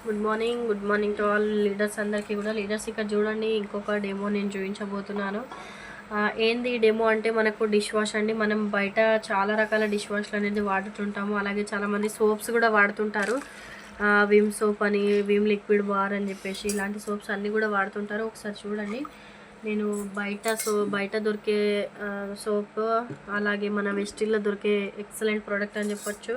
Good morning to all leaders అందరికీ కూడా. Leaders ఇక్కడ చూడండి, ఇంకొక డెమో నేను చూపించబోతున్నాను. ఏంది డెమో అంటే మనకు డిష్ వాష్ అండి. మనం బయట చాలా రకాల డిష్ వాష్లు అనేది వాడుతుంటాము. అలాగే చాలామంది సోప్స్ కూడా వాడుతుంటారు. విమ్ సోప్ అని, విమ్ లిక్విడ్ బార్ అని చెప్పేసి ఇలాంటి సోప్స్ అన్నీ కూడా వాడుతుంటారు. ఒకసారి చూడండి, నేను బయట దొరికే సోప్, అలాగే మన వెస్టిల్లో దొరికే ఎక్సలెంట్ ప్రోడక్ట్ అని చెప్పొచ్చు,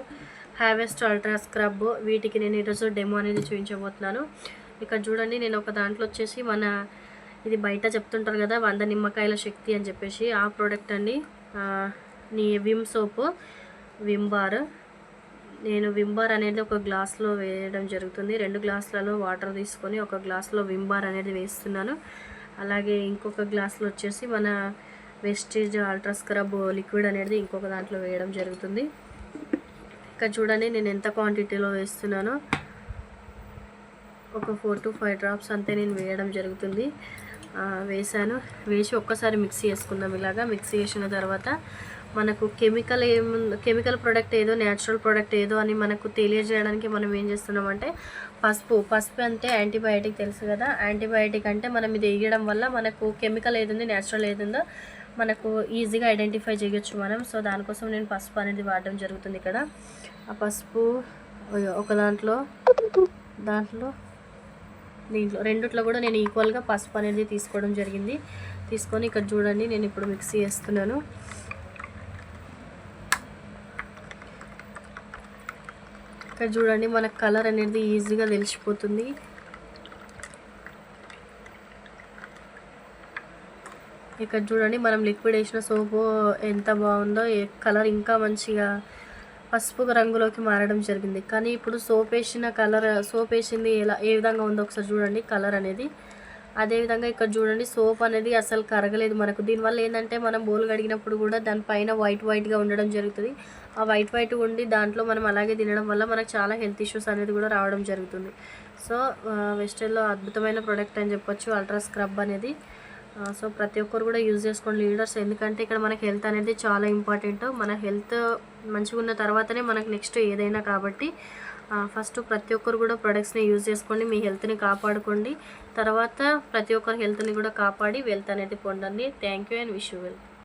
హార్వెస్ట్ అల్ట్రా స్క్రబ్. వీటికి నేను ఈరోజు డెమో అనేది చూపించబోతున్నాను. ఇక్కడ చూడండి, నేను ఒక దాంట్లో వచ్చేసి ఇది బయట చెప్తుంటారు కదా 100 నిమ్మకాయల శక్తి అని చెప్పేసి, ఆ ప్రోడక్ట్ అండి. విమ్ సోపు, విమ్ బార్. నేను విమ్ బార్ అనేది ఒక గ్లాస్లో వేయడం జరుగుతుంది. 2 గ్లాసులలో వాటర్ తీసుకొని ఒక గ్లాస్లో విమ్ బార్ అనేది వేస్తున్నాను. అలాగే ఇంకొక గ్లాస్లో వచ్చేసి మన వెస్టేజ్ అల్ట్రా స్క్రబ్ లిక్విడ్ అనేది ఇంకొక దాంట్లో వేయడం జరుగుతుంది. ఇక్కడ చూడండి, నేను ఎంత క్వాంటిటీలో వేస్తున్నానో, ఒక 4 to 5 డ్రాప్స్ అంతే నేను వేయడం జరుగుతుంది. వేసి ఒక్కసారి మిక్సీ చేసుకుందాం. ఇలాగా మిక్సీ చేసిన తర్వాత మనకు కెమికల్ ప్రోడక్ట్ ఏదో, న్యాచురల్ ప్రోడక్ట్ ఏదో అని మనకు తెలియజేయడానికి మనం ఏం చేస్తున్నామంటే పసుపు అంటే యాంటీబయాటిక్ తెలుసు కదా. యాంటీబయాటిక్ అంటే మనం ఇది వేయడం వల్ల మనకు కెమికల్ ఏది న్యాచురల్ ఏదుందో మనకు ఈజీగా ఐడెంటిఫై చేయొచ్చు మనం. సో దానికోసం నేను పసుపు అనేది వాడడం జరుగుతుంది. ఇక్కడ ఆ పసుపు ఒక దీంట్లో రెండిట్లో కూడా నేను ఈక్వల్గా పసుపు అనేది తీసుకోవడం జరిగింది. తీసుకొని ఇక్కడ చూడండి, నేను ఇప్పుడు మిక్సీ చేస్తున్నాను. ఇక్కడ చూడండి, మనకు కలర్ అనేది ఈజీగా తెలిసిపోతుంది. ఇక్కడ చూడండి, మనం లిక్విడ్ వేసిన సోపు ఎంత బాగుందో, కలర్ ఇంకా మంచిగా పసుపు రంగులోకి మారడం జరిగింది. కానీ ఇప్పుడు సోప్ వేసింది ఏ విధంగా ఉందో ఒకసారి చూడండి, కలర్ అనేది. అదేవిధంగా ఇక్కడ చూడండి, సోప్ అనేది అసలు కరగలేదు మనకు. దీనివల్ల ఏంటంటే మనం బోల్ కడిగినప్పుడు కూడా దానిపైన వైట్గా ఉండడం జరుగుతుంది. ఆ వైట్ ఉండి దాంట్లో మనం అలాగే తినడం వల్ల మనకు చాలా హెల్త్ ఇష్యూస్ అనేది కూడా రావడం జరుగుతుంది. సో వెస్టెల్లో అద్భుతమైన ప్రోడక్ట్ అని చెప్పొచ్చు అల్ట్రా స్క్రబ్ అనేది. సో ప్రతి ఒక్కరు కూడా యూజ్ చేసుకోండి లీడర్స్. ఎందుకంటే ఇక్కడ మనకి హెల్త్ అనేది చాలా ఇంపార్టెంట్. మన హెల్త్ మంచిగా ఉన్న తర్వాతనే మనకు నెక్స్ట్ ఏదైనా. కాబట్టి ఫస్ట్ ప్రతి ఒక్కరు కూడా ప్రొడక్ట్స్ని యూజ్ చేసుకోండి, మీ హెల్త్ని కాపాడుకోండి. తర్వాత ప్రతి ఒక్కరి హెల్త్ని కూడా కాపాడి వెల్త్ అనేది పొందండి. Thank you and wish you well.